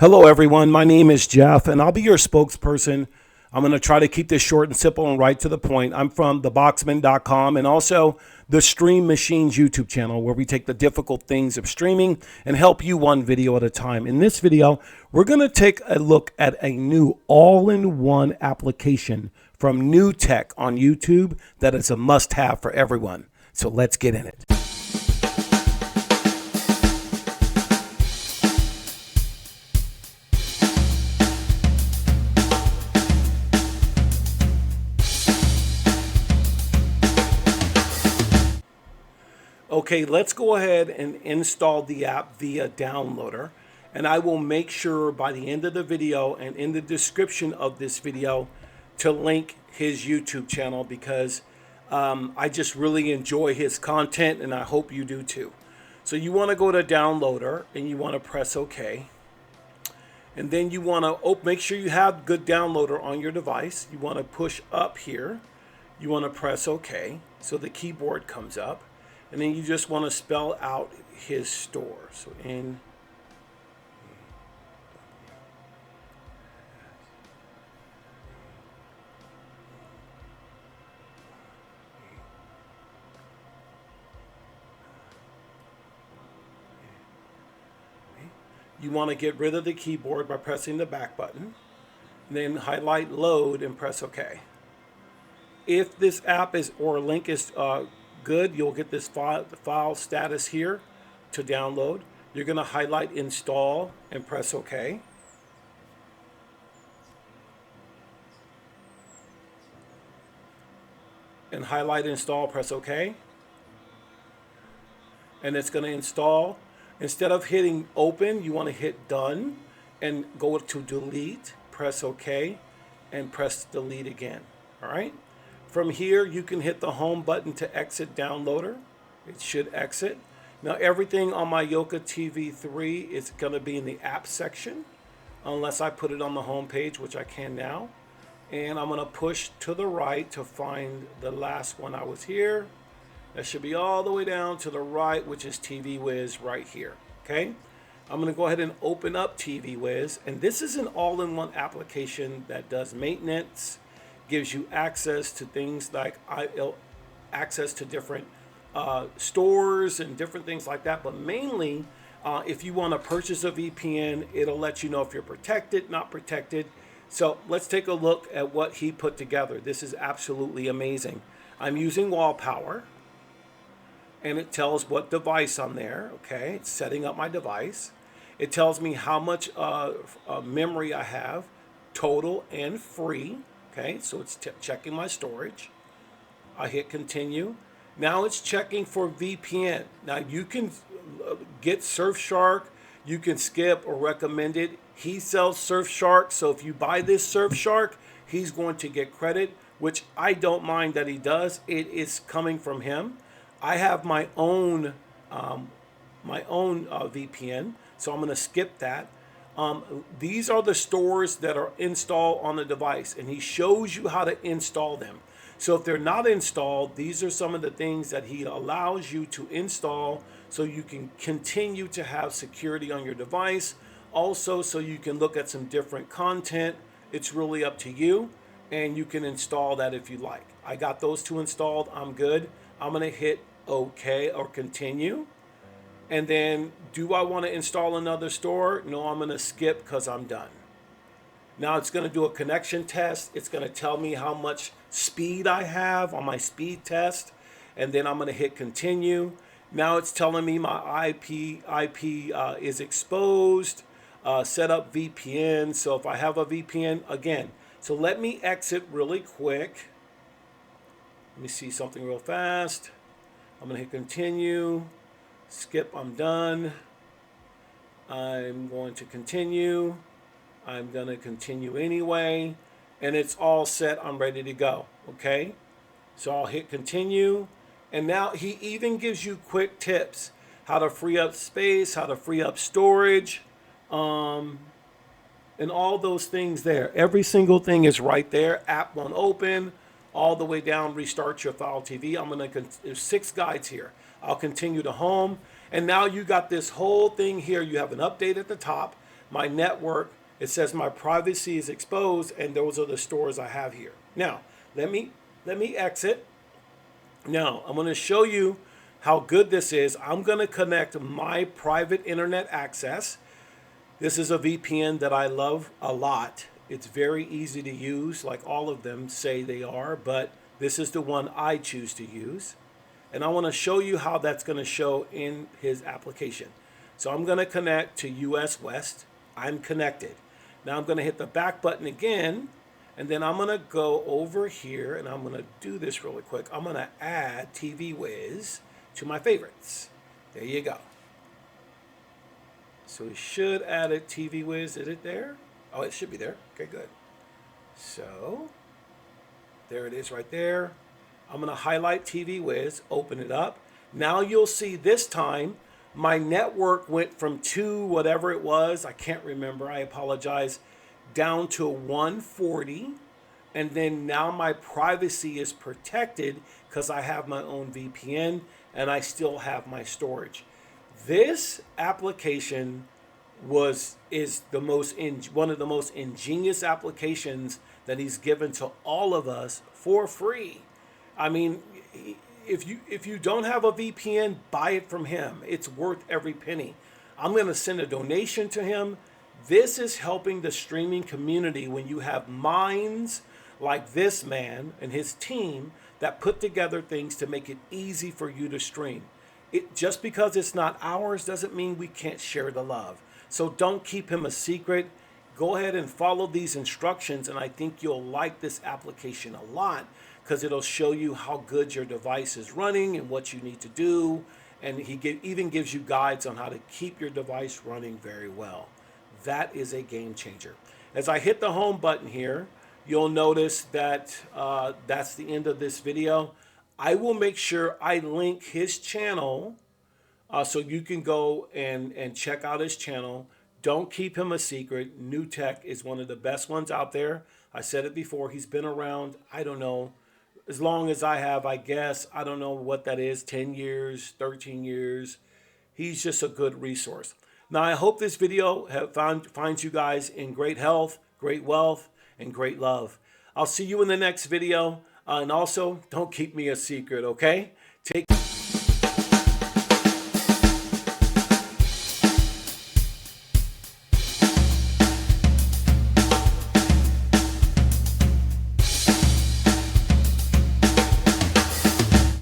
Hello, everyone. My name is Jeff, and I'll be your spokesperson. I'm going to try to keep this short and simple and right to the point. I'm from theboxman.com and also the Stream Machines YouTube channel, where we take the difficult things of streaming and help you one video at a time. In this video, we're going to take a look at a new all-in-one application from Newtech on YouTube that is a must-have for everyone. So let's get in it. Okay, let's go ahead and install the app via downloader, and I will make sure by the end of the video and in the description of this video to link his YouTube channel, because I just really enjoy his content and I hope you do too. So you want to go to downloader and you want to press OK, and then you want to make sure you have good downloader on your device. You want to push up here, you want to press OK so the keyboard comes up. And then you just want to spell out his store. So you want to get rid of the keyboard by pressing the back button. And then highlight load and press OK. If this app or link is good, you'll get this file status here to download. You're going to highlight install and press OK. And highlight install, press OK. And it's going to install. Instead of hitting open, you want to hit done and go to delete, press OK, and press delete again. All right. From here, you can hit the home button to exit downloader. It should exit. Now, everything on my Yoka TV3 is going to be in the app section, unless I put it on the home page, which I can now. And I'm going to push to the right to find the last one I was here. That should be all the way down to the right, which is TV Wiz right here. Okay. I'm going to go ahead and open up TV Wiz. And this is an all-in-one application that does maintenance, gives you access to things like access to different stores and different things like that. But mainly, if you want to purchase a VPN, it'll let you know if you're protected, not protected. So let's take a look at what he put together. This is absolutely amazing. I'm using wall power, and it tells what device I'm there. Okay, it's setting up my device. It tells me how much memory I have, total and free. Okay, so it's checking my storage. I hit continue. Now it's checking for VPN. Now you can get Surfshark, you can skip or recommend it. He sells Surfshark, so if you buy this Surfshark, he's going to get credit, which I don't mind that he does. It is coming from him. I have my own VPN, so I'm going to skip that. These are the stores that are installed on the device, and he shows you how to install them. So if they're not installed, these are some of the things that he allows you to install so you can continue to have security on your device. Also, so you can look at some different content. It's really up to you, and you can install that if you like. I got those two installed. I'm good. I'm going to hit OK or continue. And then, do I want to install another store? No, I'm going to skip because I'm done. Now it's going to do a connection test. It's going to tell me how much speed I have on my speed test. And then I'm going to hit continue. Now it's telling me my IP is exposed. Set up VPN. So if I have a VPN, again. So let me exit really quick. Let me see something real fast. I'm going to hit continue. Skip, I'm done. I'm going to continue. I'm going to continue anyway. And it's all set. I'm ready to go. Okay. So I'll hit continue. And now he even gives you quick tips. How to free up space, how to free up storage. And all those things there. Every single thing is right there. App won't open. All the way down, restart your File TV. There's 6 guides here. I'll continue to home. And now you got this whole thing here. You have an update at the top. my network, it says my privacy is exposed, and those are the stores I have here. Now, let me exit. Now, I'm going to show you how good this is. I'm going to connect my private internet access. This is a VPN that I love a lot. It's very easy to use, like all of them say they are, but this is the one I choose to use. And I want to show you how that's going to show in his application. So I'm going to connect to US West. I'm connected. Now I'm going to hit the back button again, and then I'm going to go over here, and I'm going to do this really quick. I'm going to add TV Wiz to my favorites. There you go. So we should add it, TV Wiz. Is it there? Oh, it should be there. Okay, good. So there it is right there. I'm going to highlight TV Wiz, open it up. Now you'll see this time my network went from 2 whatever it was, I can't remember, I apologize, down to 140. And then now my privacy is protected because I have my own VPN and I still have my storage. This application is one of the most ingenious applications that he's given to all of us for free. I mean, if you don't have a VPN, buy it from him. It's worth every penny. I'm going to send a donation to him. This is helping the streaming community when you have minds like this man and his team that put together things to make it easy for you to stream. Just because it's not ours doesn't mean we can't share the love. So don't keep him a secret. Go ahead and follow these instructions, and I think you'll like this application a lot because it'll show you how good your device is running and what you need to do. And he even gives you guides on how to keep your device running very well. That is a game changer. As I hit the home button here, you'll notice that that's the end of this video. I will make sure I link his channel so you can go and check out his channel. Don't keep him a secret. Newtech is one of the best ones out there. I said it before. He's been around, I don't know, as long as I have, I guess. I don't know what that is, 10 years, 13 years. He's just a good resource. Now, I hope this video finds you guys in great health, great wealth, and great love. I'll see you in the next video. And also, don't keep me a secret, okay? Take